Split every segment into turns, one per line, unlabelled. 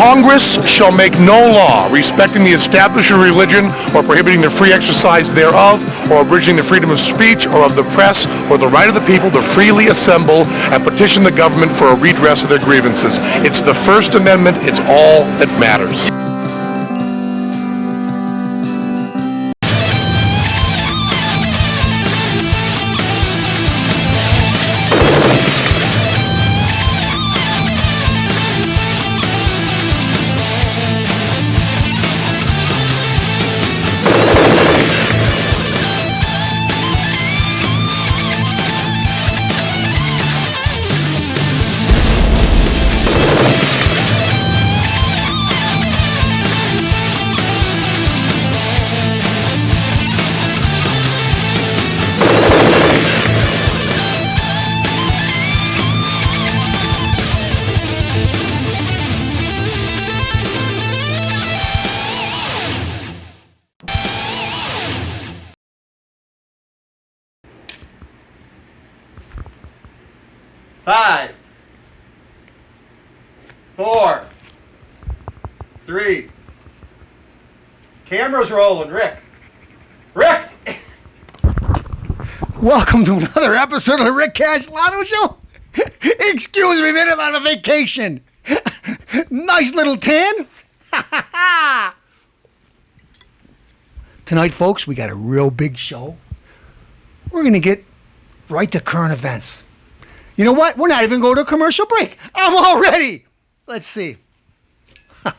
Congress shall make no law respecting the establishment of religion or prohibiting the free exercise thereof or abridging the freedom of speech or of the press or the right of the people to freely assemble and petition the government for a redress of their grievances. It's the First Amendment. It's all that matters.
Five, 4, 3. Camera's rolling, Rick. Rick!
Welcome to another episode of the Rick Castellano Show. Excuse me, man, I'm on a vacation. Nice little tan. Tonight, folks, we got a real big show. We're going to get right to current events. You know what? We're not even going to a commercial break. I'm all ready. Let's see. I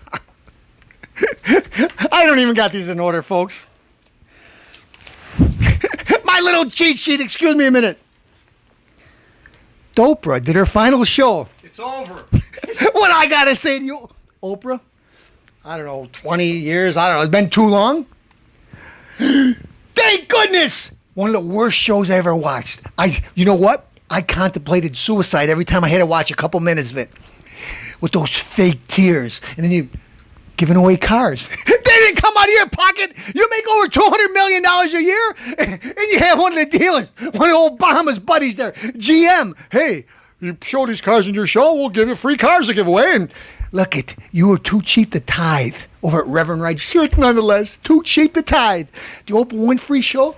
don't even got these in order, folks. My little cheat sheet. Excuse me a minute. Oprah did her final show.
It's over.
What I got to say to you, Oprah? I don't know, 20 years? I don't know. It's been too long? Thank goodness! One of the worst shows I ever watched. You know what? I contemplated suicide every time I had to watch a couple minutes of it. With those fake tears. And then you giving away cars. They didn't come out of your pocket. You make over $200 million a year. And you have one of the dealers, one of Obama's buddies there, GM. Hey, you show these cars in your show, we'll give you free cars to give away. And look it, you were too cheap to tithe over at Reverend Wright's Church, nonetheless. Too cheap to tithe. The Oprah Winfrey Show?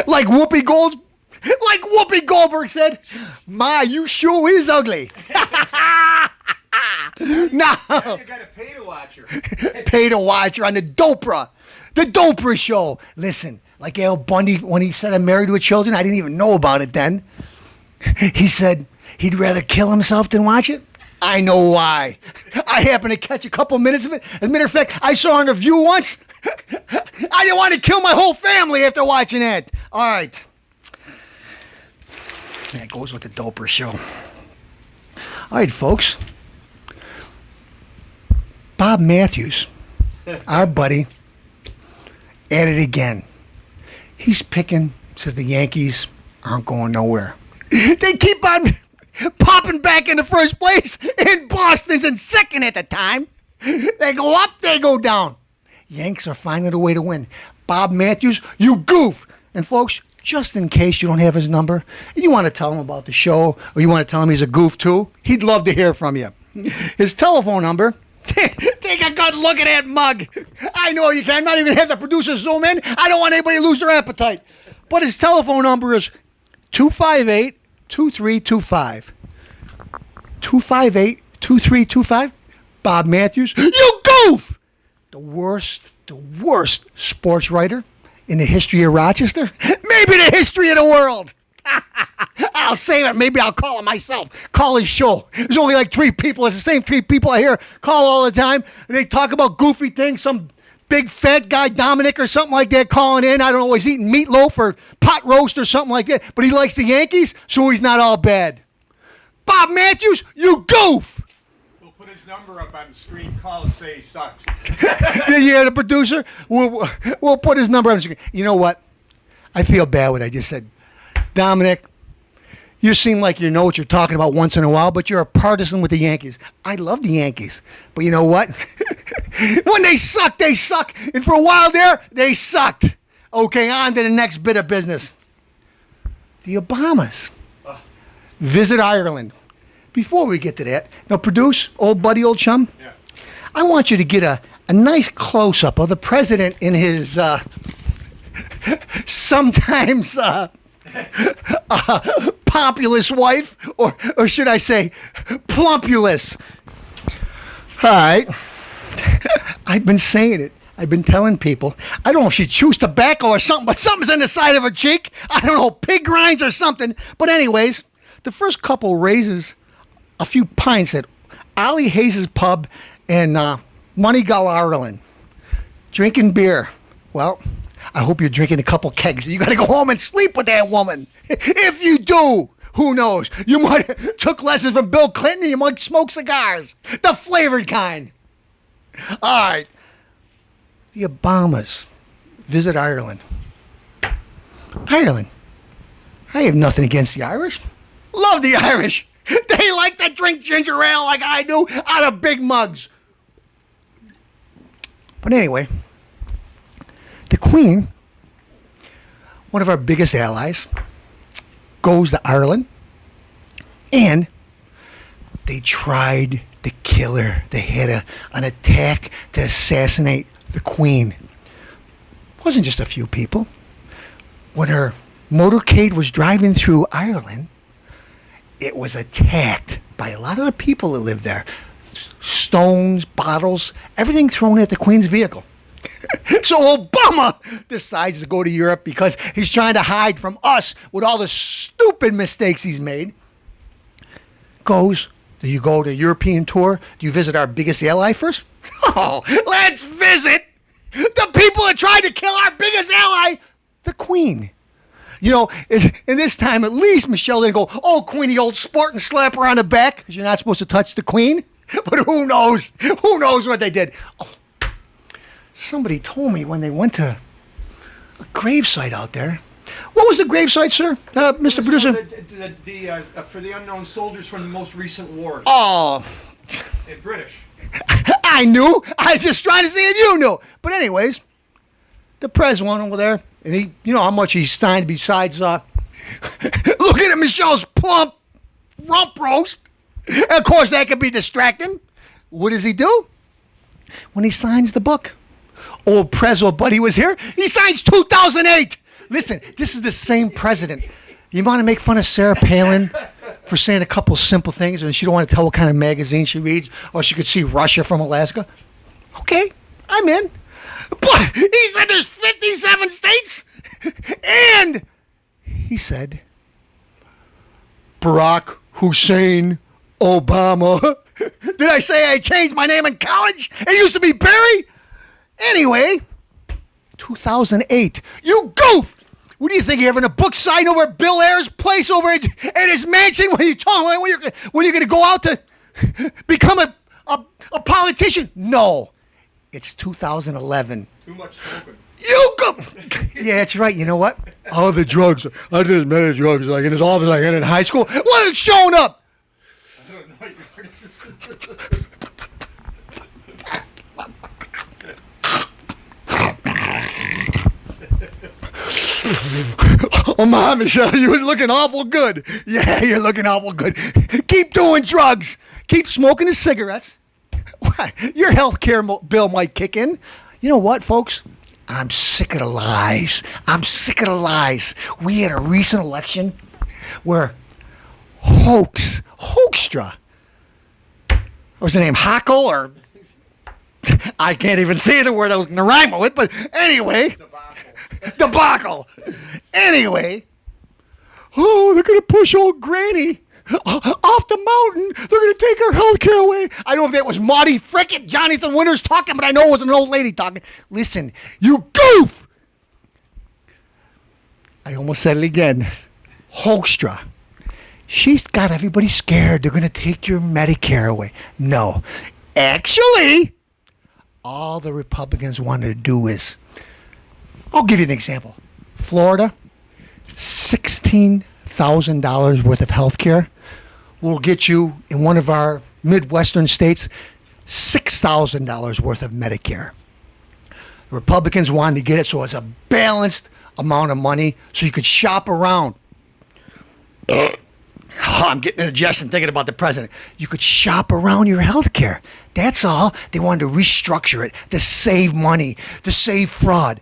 Like Whoopi Goldberg said, "Ma, you sure is ugly." No.
Now you gotta pay to watch her.
Pay to watch her on the Dopra. The Dopra Show. Listen, like Al Bundy, when he said I'm married with children, I didn't even know about it then. He said he'd rather kill himself than watch it. I know why. I happened to catch a couple minutes of it. As a matter of fact, I saw on The View once. I didn't want to kill my whole family after watching that. All right. That goes with the Doper Show. All right, folks. Bob Matthews, our buddy, at it again. He's picking, says the Yankees aren't going nowhere. They keep on popping back into first place, and Boston's in second at the time. They go up, they go down. Yanks are finding a way to win. Bob Matthews, you goof. And folks, just in case you don't have his number, and you want to tell him about the show, or you want to tell him he's a goof too, he'd love to hear from you. His telephone number, take a good look at that mug. I know you can. I'm not even have the producer zoom in. I don't want anybody to lose their appetite. But his telephone number is 258-2325. 258-2325. Bob Matthews, you goof! The worst sports writer in the history of Rochester, maybe the history of the world. I'll save it. Maybe I'll call him myself. Call his show. There's only like 3 people. It's the same 3 people I hear call all the time. And they talk about goofy things. Some big fat guy, Dominic or something like that, calling in. I don't know. He's eating meatloaf or pot roast or something like that. But he likes the Yankees, so he's not all bad. Bob Matthews, you goof.
We'll put his number up on the screen. Call and say he sucks.
Did you hear the producer? We'll put his number on the screen. You know what? I feel bad what I just said. Dominic, you seem like you know what you're talking about once in a while, but you're a partisan with the Yankees. I love the Yankees. But you know what? When they suck, they suck. And for a while there, they sucked. Okay, on to the next bit of business. The Obamas visit Ireland. before we get to that, now produce, old buddy, old chum,
Yeah.
I want you to get a nice close-up of the president in his sometimes populous wife, or should I say plumpulous. All right. I've been saying it. I've been telling people. I don't know if she chews tobacco or something, but something's in the side of her cheek. I don't know, pig rinds or something. But anyways, the first couple raises a few pints at Ollie Hayes' pub in Moneygall, Ireland. Drinking beer. Well, I hope you're drinking a couple kegs. You got to go home and sleep with that woman. If you do, who knows? You might have took lessons from Bill Clinton and you might smoke cigars. The flavored kind. All right. The Obamas visit Ireland. Ireland. I have nothing against the Irish. Love the Irish. They like to drink ginger ale like I do out of big mugs. But anyway, the Queen, one of our biggest allies, goes to Ireland, and they tried to kill her. They had an attack to assassinate the Queen. It wasn't just a few people. When her motorcade was driving through Ireland, it was attacked by a lot of the people that lived there. Stones, bottles, everything thrown at the Queen's vehicle. So Obama decides to go to Europe because he's trying to hide from us with all the stupid mistakes he's made. Do you go to European tour? Do you visit our biggest ally first? Oh, let's visit the people that tried to kill our biggest ally, the Queen. You know, in this time, at least Michelle didn't go, oh, Queenie, old sport, and slap her on the back, because you're not supposed to touch the Queen. But who knows? Who knows what they did? Oh, somebody told me when they went to a gravesite out there. What was the gravesite, sir, Mr. Producer?
For the unknown soldiers from the most recent wars.
Oh.
In British.
I knew. I was just trying to see if you knew. But anyways, the prez went over there, and he, you know how much he's signed besides looking at Michelle's plump rump roast. And of course, that could be distracting. What does he do? When he signs the book, old Prezzo buddy was here. He signs 2008. Listen, this is the same president. You want to make fun of Sarah Palin for saying a couple simple things, and she don't want to tell what kind of magazine she reads, or she could see Russia from Alaska? Okay, I'm in. But he said there's 57 states, and he said Barack Hussein Obama. Did I say I changed my name in college? It used to be Barry. Anyway, 2008. You goof! What do you think? You're having a book signed over at Bill Ayers' place over at his mansion when you're going to go out to become a politician? No. It's 2011.
Too much smoking.
You go. Yeah, that's right. You know what? All the drugs. I just met drugs like in his office like in high school. What is showing up?
I don't know.
Oh, my, Michelle, you was looking awful good. Yeah, you're looking awful good. Keep doing drugs. Keep smoking the cigarettes. Your health care bill might kick in. You know what, folks? I'm sick of the lies. I'm sick of the lies. We had a recent election where Hoekstra, was the name Hockel or I can't even say the word I was going to rhyme with, but anyway. Debacle. Anyway. Oh, they're going to push old Granny off the mountain. They're going to take her health care away. I don't know if that was Marty Frickett, Jonathan Winters talking, but I know it was an old lady talking. Listen, you goof. I almost said it again. Hoekstra. She's got everybody scared. They're going to take your Medicare away. No. Actually, all the Republicans wanted to do is, I'll give you an example. Florida, $16,000 worth of health care will get you, in one of our Midwestern states, $6,000 worth of Medicare. The Republicans wanted to get it so it's a balanced amount of money so you could shop around. Oh, I'm getting indigestion thinking about the president. You could shop around your health care. That's all. They wanted to restructure it to save money, to save fraud.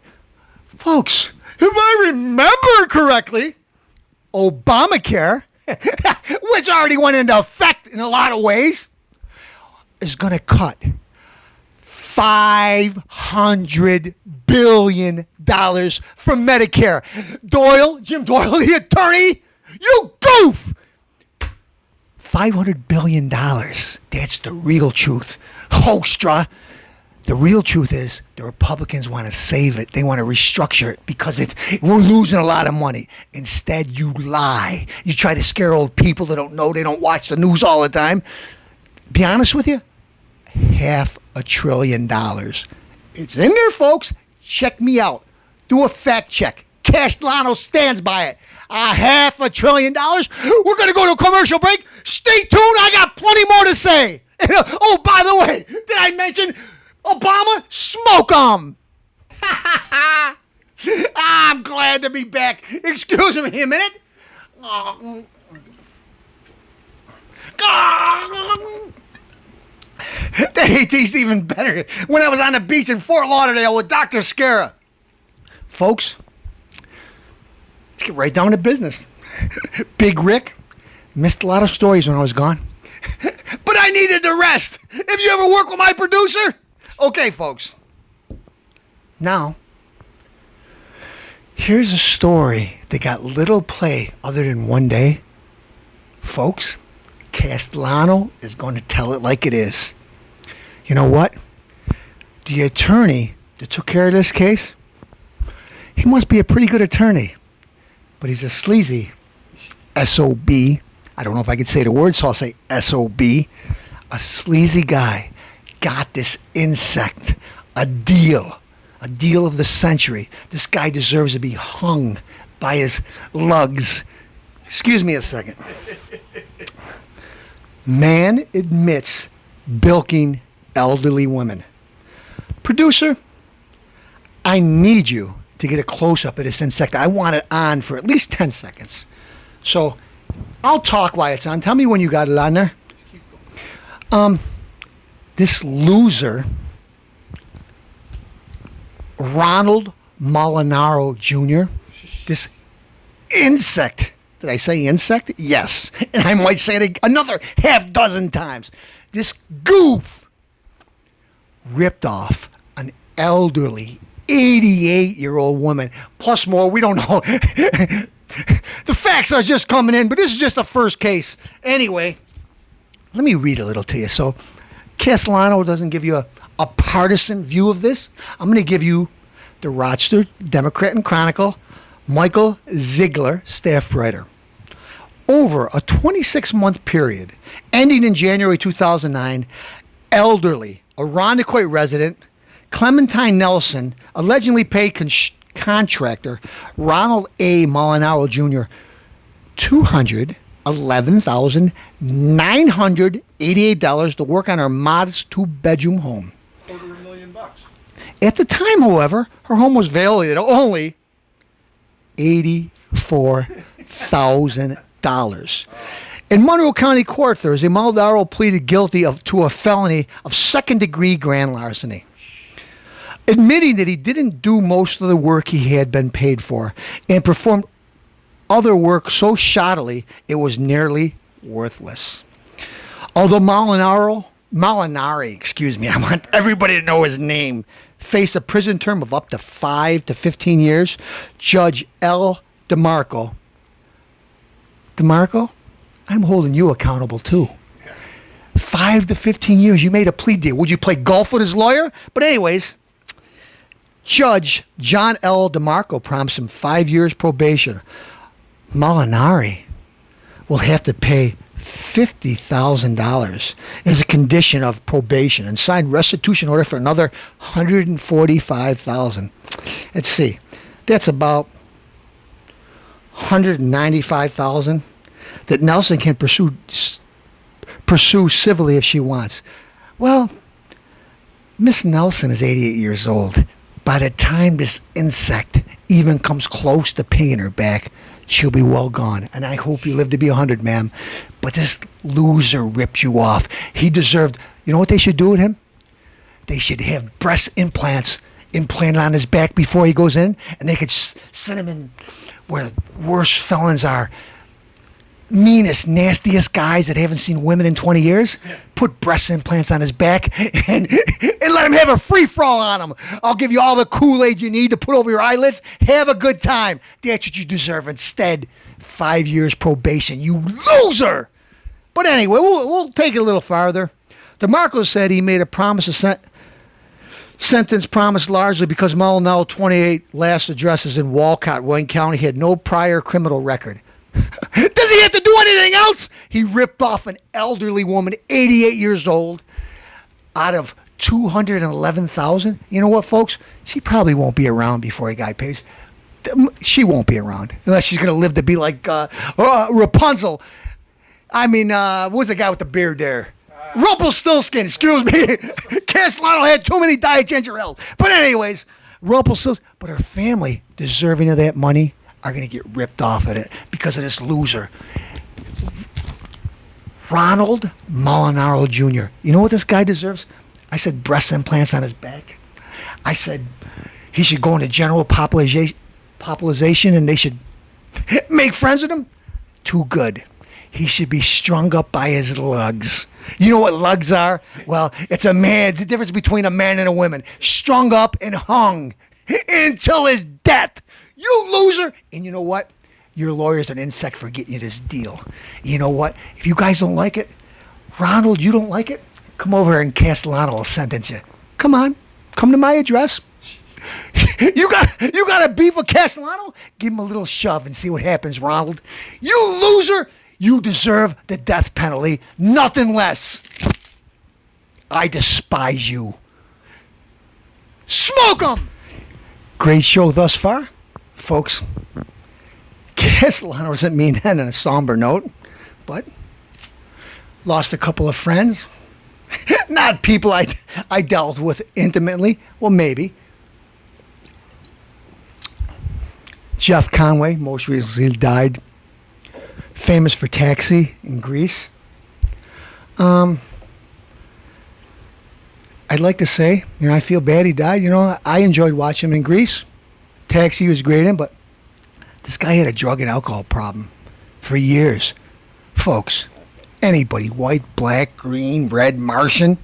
Folks, if I remember correctly, Obamacare, which already went into effect in a lot of ways, is going to cut $500 billion from Medicare. Jim Doyle, the attorney, you goof! $500 billion. That's the real truth. Hoekstra. The real truth is the Republicans want to save it. They want to restructure it because we're losing a lot of money. Instead, you lie. You try to scare old people that don't know. They don't watch the news all the time. Be honest with you, $500 billion. It's in there, folks. Check me out. Do a fact check. Castellano stands by it. $500 billion. We're going to go to a commercial break. Stay tuned. I got plenty more to say. Oh, by the way, did I mention Obama? Smoke 'em. I'm glad to be back. Excuse me a minute. They taste even better when I was on the beach in Fort Lauderdale with Dr. Scara. Folks, let's get right down to business. Big Rick missed a lot of stories when I was gone. But I needed to rest. If you ever work with my producer? Okay, folks. Now, here's a story that got little play other than one day. Folks, Castellano is going to tell it like it is. You know what? The attorney that took care of this case, he must be a pretty good attorney. But he's a sleazy S.O.B. I don't know if I could say the word, so I'll say S.O.B. A sleazy guy got this insect a deal of the century. This guy deserves to be hung by his lugs. Excuse me a second. Man admits bilking elderly women. Producer, I need you to get a close-up of this insect. I want it on for at least 10 seconds. So I'll talk while it's on. Tell me when you got it on there. This loser, Ronald Molinaro Jr., this insect. Did I say insect? Yes. And I might say it another half dozen times. This goof ripped off an elderly 88-year-old woman, plus more. We don't know. The facts are just coming in, but this is just the first case. Anyway, let me read a little to you. So Castellano doesn't give you a partisan view of this. I'm going to give you the Rochester Democrat and Chronicle, Michael Ziegler, staff writer. Over a 26-month period, ending in January 2009, elderly, Irondequoit resident, Clementine Nelson, allegedly paid contractor Ronald A. Molinaro Jr. $211,988 to work on her modest two-bedroom home.
$250,000.
At the time, however, her home was valued at only $84,000. In Monroe County Court Thursday, Molinaro pleaded guilty to a felony of second-degree grand larceny, admitting that he didn't do most of the work he had been paid for and performed other work so shoddily it was nearly worthless. Although Molinari, I want everybody to know his name, faced a prison term of up to 5 to 15 years, Judge L. DeMarco, I'm holding you accountable too. 5 to 15 years, you made a plea deal. Would you play golf with his lawyer? But anyways, Judge John L. DeMarco promised him 5 years probation. Molinari will have to pay $50,000 as a condition of probation and sign restitution order for another $145,000. Let's see, that's about $195,000 that Nelson can pursue civilly if she wants. Well, Miss Nelson is 88 years old. By the time this insect even comes close to paying her back, she'll be well gone. And I hope you live to be 100, ma'am. But this loser ripped you off. He deserved, you know what they should do with him? They should have breast implants implanted on his back before he goes in, and they could send him in where the worst felons are. Meanest, nastiest guys that haven't seen women in 20 years, put breast implants on his back and let him have a free-for-all on him. I'll give you all the Kool-Aid you need to put over your eyelids. Have a good time. That's what you deserve. Instead, 5 years probation, you loser. But anyway, we'll take it a little farther. DeMarco said he made a promise of sentence promised largely because Molinaro, 28, last addresses in Walcott, Wayne County, had no prior criminal record. Does he have to do anything else? He ripped off an elderly woman, 88 years old, out of $211,000. You know what, folks? She probably won't be around before a guy pays. She won't be around unless she's going to live to be like Rapunzel. I mean, what was the guy with the beard there? Rumpelstiltskin, excuse me. Castellano had too many Diet Ginger Ale. But anyways, Rumpelstiltskin. But her family, deserving of that money, are going to get ripped off of it because of this loser. Ronald Molinaro Jr. You know what this guy deserves? I said breast implants on his back. I said he should go into general population and they should make friends with him. Too good. He should be strung up by his lugs. You know what lugs are? Well, it's the difference between a man and a woman. Strung up and hung until his death. You loser. And you know what? Your lawyer's an insect for getting you this deal. You know what? If you guys don't like it, Ronald, you don't like it, come over and Castellano will sentence you. Come on. Come to my address. You got a beef with Castellano? Give him a little shove and see what happens, Ronald. You loser. You deserve the death penalty. Nothing less. I despise you. Smoke 'em! Great show thus far. Folks, Castellano doesn't mean that on a somber note, but lost a couple of friends. Not people I dealt with intimately. Well, maybe. Jeff Conway, most recently died. Famous for Taxi in Greece. I'd like to say, I feel bad he died. I enjoyed watching him in Greece. Taxi was great in, but this guy had a drug and alcohol problem for years. Folks, anybody, white, black, green, red, Martian,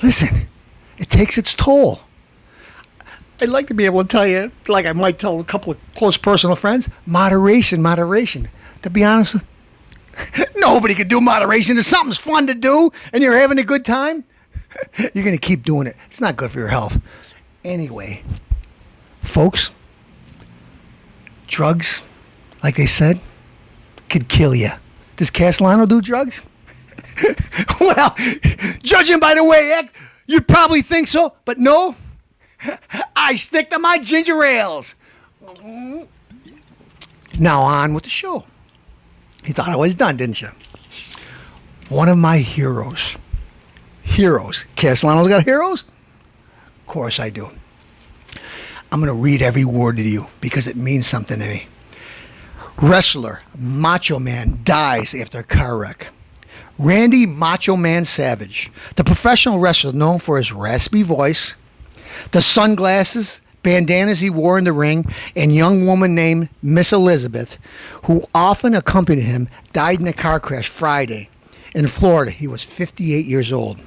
listen, it takes its toll. I'd like to be able to tell you, like I might tell a couple of close personal friends, moderation. To be honest, nobody can do moderation. If something's fun to do and you're having a good time, you're going to keep doing it. It's not good for your health. Anyway, folks, drugs, like they said, could kill you. Does Castellano do drugs? Well, judging by the way he acts, you'd probably think so, but no. I stick to my ginger ales. Now on with the show. You thought I was done, didn't you? One of my heroes. Heroes. Castellano's got heroes? Of course I do. I'm going to read every word to you because it means something to me. Wrestler Macho Man dies after a car wreck. Randy Macho Man Savage, the professional wrestler known for his raspy voice, the sunglasses, bandanas he wore in the ring, and young woman named Miss Elizabeth, who often accompanied him, died in a car crash Friday in Florida. He was 58 years old.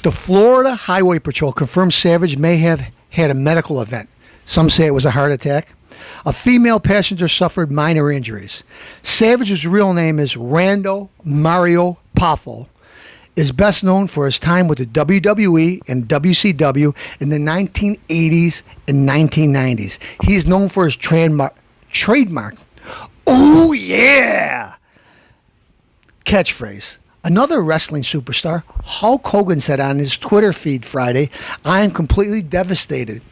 The Florida Highway Patrol confirmed Savage may have had a medical event. Some say it was a heart attack. A female passenger suffered minor injuries. Savage's real name is Rando Mario Poffo. Is best known for his time with the WWE and WCW in the 1980s and 1990s. He's known for his trademark, "Oh yeah!" catchphrase. Another wrestling superstar, Hulk Hogan, said on his Twitter feed Friday, "I am completely devastated.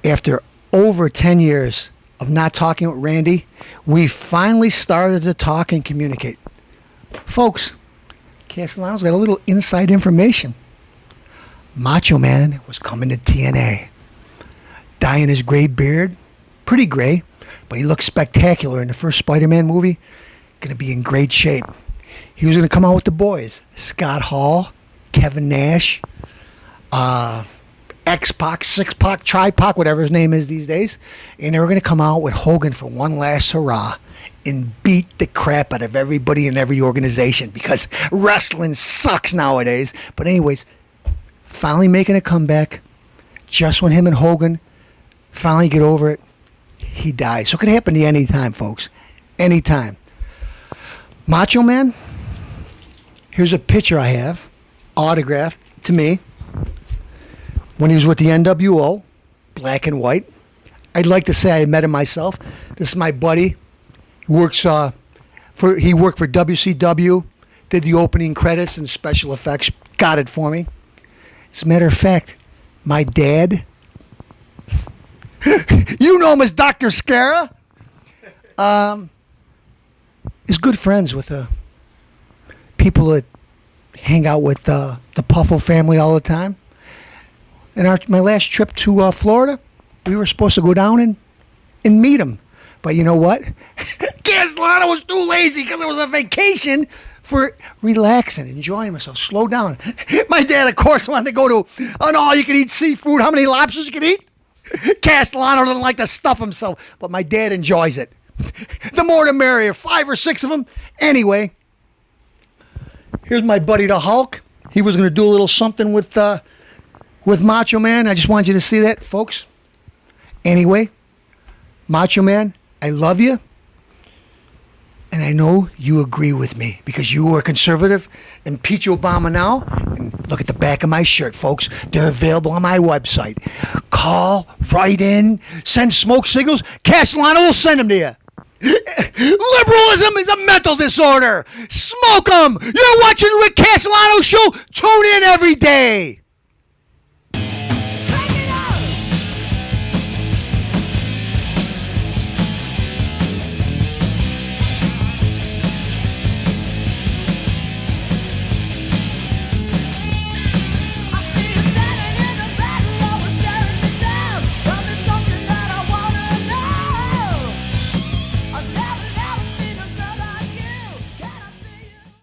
After over 10 years of not talking with Randy, we finally started to talk and communicate." Folks, Castellano's got a little inside information. Macho Man was coming to TNA. Dyeing his gray beard, pretty gray, but he looked spectacular in the first Spider-Man movie. Going to be in great shape. He was going to come out with the boys. Scott Hall, Kevin Nash, X-Pac, Six-Pac, Tri-Pac, whatever his name is these days. And they were going to come out with Hogan for one last hurrah and beat the crap out of everybody in every organization because wrestling sucks nowadays. But anyways, finally making a comeback. Just when him and Hogan finally get over it, he dies. So it could happen to you anytime, folks. Anytime. Macho Man, here's a picture I have, autographed to me, when he was with the NWO, black and white. I'd like to say I met him myself. This is my buddy. He worked for WCW, did the opening credits and special effects, got it for me. As a matter of fact, my dad, you know him as Dr. Scara, is good friends with people that hang out with the Puffle family all the time. And my last trip to Florida, we were supposed to go down and meet him. But you know what? Castellano was too lazy because it was a vacation for relaxing, enjoying myself, slow down. My dad, of course, wanted to go to an all-you-can-eat seafood. How many lobsters you can eat? Castellano doesn't like to stuff himself, but my dad enjoys it. The more the merrier, 5 or 6 of them. Anyway, here's my buddy the Hulk. He was going to do a little something with Macho Man. I just wanted you to see that, folks. Anyway, Macho Man, I love you. And I know you agree with me because you were conservative. Impeach Obama now. And look at the back of my shirt, folks. They're available on my website. Call, write in, send smoke signals. Castellano will send them to you. Liberalism is a mental disorder. Smoke them. You're watching the Rick Castellano show. Tune in every day.